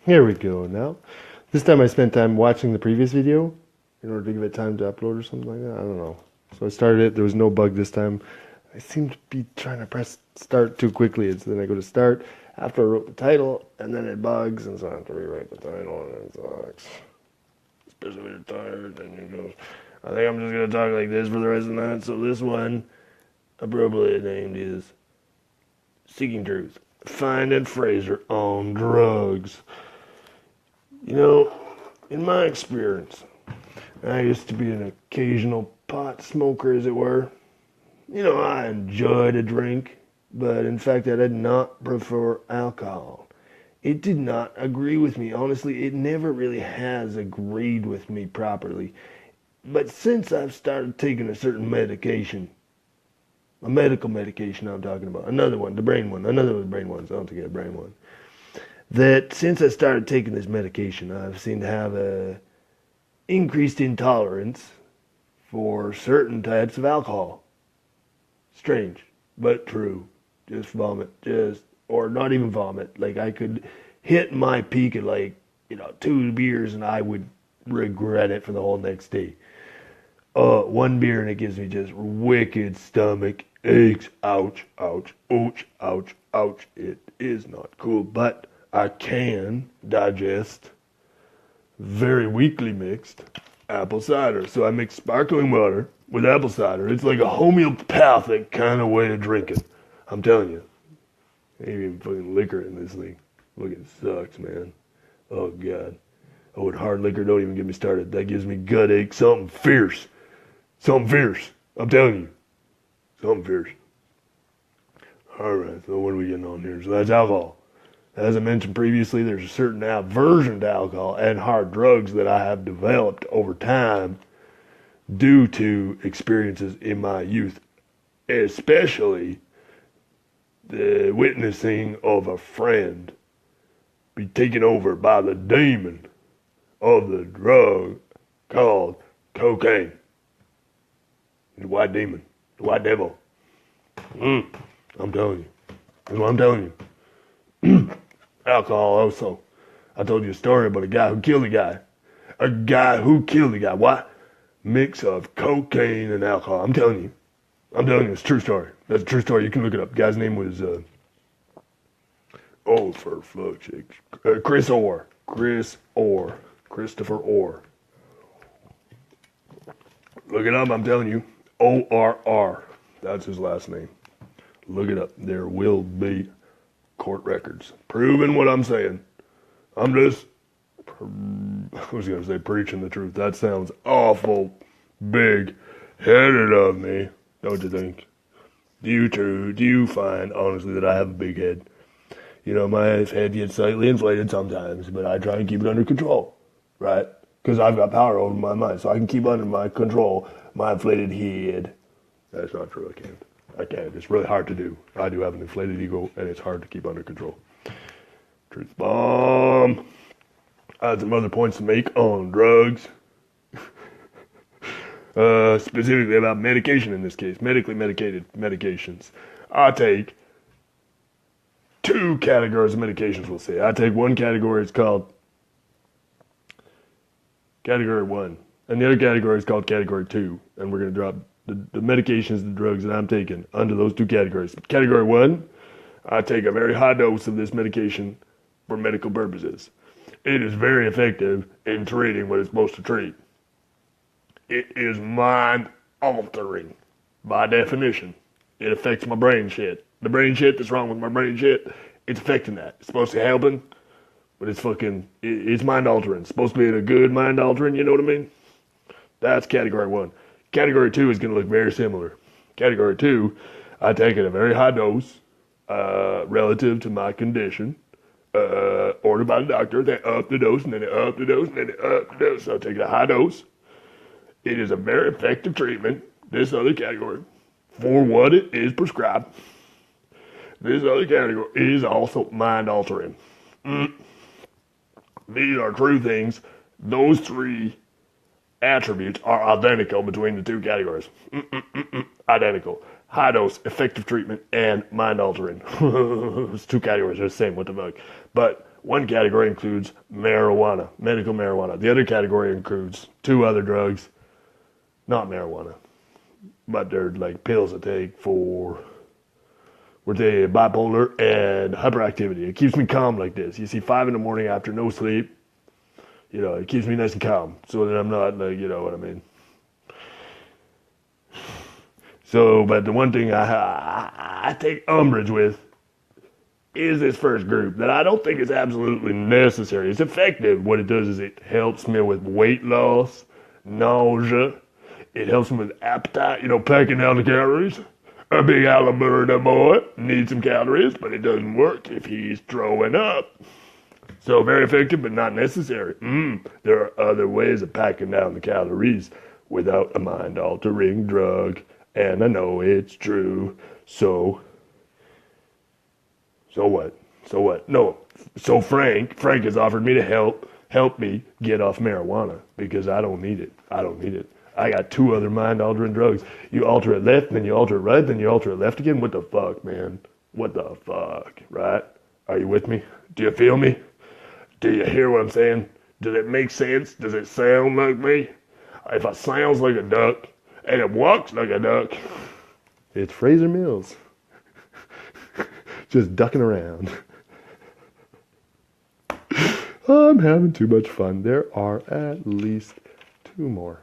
Here we go now. This time I spent time watching the previous video in order to give it time to upload or something like that. I don't know. So I started it. There was no bug this time. I seem to be trying to press start too quickly. And so then I go to start after I wrote the title, and then it bugs, and so I have to rewrite the title, and it sucks. Especially when you're tired, and you go, I think I'm just going to talk like this for the rest of the night. So this one, appropriately named, is Seeking Truth. Finding Fraser on drugs. You know, in my experience, I used to be an occasional pot smoker, as it were. You know, I enjoyed a drink, but in fact, I did not prefer alcohol. It did not agree with me. Honestly, it never really has agreed with me properly. But since I've started taking a certain medication, a medical medication I'm talking about, another one, the brain one, another one, the brain one, so I don't take a brain one, that since I started taking this medication, I've seemed to have a increased intolerance for certain types of alcohol. Strange, but true. Just vomit, or not even vomit. Like I could hit my peak at like, 2 beers and I would regret it for the whole next day. One beer and it gives me just wicked stomach aches. Ouch, ouch, ouch, ouch, ouch. It is not cool, but I can digest very weakly mixed apple cider. So I mix sparkling water with apple cider. It's like a homeopathic kind of way of drinking. I'm telling you. Ain't even fucking liquor in this thing. Look, it sucks, man. Oh, God. Oh, and hard liquor, don't even get me started. That gives me gut ache. Something fierce. Something fierce. I'm telling you. Something fierce. All right, so what are we getting on here? So that's alcohol. As I mentioned previously, there's a certain aversion to alcohol and hard drugs that I have developed over time due to experiences in my youth, especially the witnessing of a friend be taken over by the demon of the drug called cocaine. The white demon, the white devil. I'm telling you. That's what I'm telling you. Alcohol also. I told you a story about a guy who killed a guy. A guy who killed a guy. What? Mix of cocaine and alcohol. I'm telling you. I'm telling you, it's a true story. That's a true story. You can look it up. The guy's name was, for fuck's sake. Chris Orr. Chris Orr. Christopher Orr. Look it up, I'm telling you. ORR. That's his last name. Look it up. There will be court records proving what I'm saying. I'm just, I was going to say preaching the truth. That sounds awful big-headed of me, don't you think? Do you find, honestly, that I have a big head? You know, my head gets slightly inflated sometimes, but I try and keep it under control, right? Because I've got power over my mind, so I can keep under my control my inflated head. That's not true, I can't. I can't. It's really hard to do. I do have an inflated ego, and it's hard to keep under control. Truth bomb. I had some other points to make on drugs. Specifically about medication in this case. Medically medicated medications. I take two categories of medications, we'll say. I take one category, it's called Category 1. And the other category is called Category 2. And we're going to drop the medications, the drugs that I'm taking under those two categories. Category 1, I take a very high dose of this medication for medical purposes. It is very effective in treating what it's supposed to treat. It is mind-altering, by definition. It affects my brain shit. The brain shit that's wrong with my brain shit, it's affecting that. It's supposed to be helping, but it's mind-altering. It's supposed to be a good mind-altering, you know what I mean? That's Category 1. Category 2 is going to look very similar. Category 2, I take it a very high dose, relative to my condition, ordered by the doctor. They up the dose, and then they up the dose, and then they up the dose. So I take a high dose. It is a very effective treatment, this other category, for what it is prescribed. This other category is also mind-altering. These are true things. Those three attributes are identical between the two categories. Identical. High dose, effective treatment, and mind altering. Those two categories are the same, what the fuck. But One category includes marijuana, medical marijuana. The other category includes two other drugs, not marijuana, but they're like pills I take for the bipolar and hyperactivity. It keeps me calm like this. You see, 5 in the morning after no sleep, it keeps me nice and calm so that I'm not like, you know what I mean. So, but the one thing I take umbrage with is this first group that I don't think is absolutely necessary. It's effective. What it does is it helps me with weight loss, nausea. It helps me with appetite, packing down the calories. A big Alberta boy needs some calories, but it doesn't work if he's throwing up. So very effective, but not necessary. There are other ways of packing down the calories without a mind-altering drug, and I know it's true. So what? No. So Frank has offered me to help me get off marijuana because I don't need it. I got two other mind-altering drugs. You alter it left, then you alter it right, then you alter it left again. What the fuck, man? What the fuck, right? Are you with me? Do you feel me? Do you hear what I'm saying? Does it make sense? Does it sound like me? If I sounds like a duck and it walks like a duck, It's Fraser Mills. Just ducking around. I'm having too much fun. There are at least two more.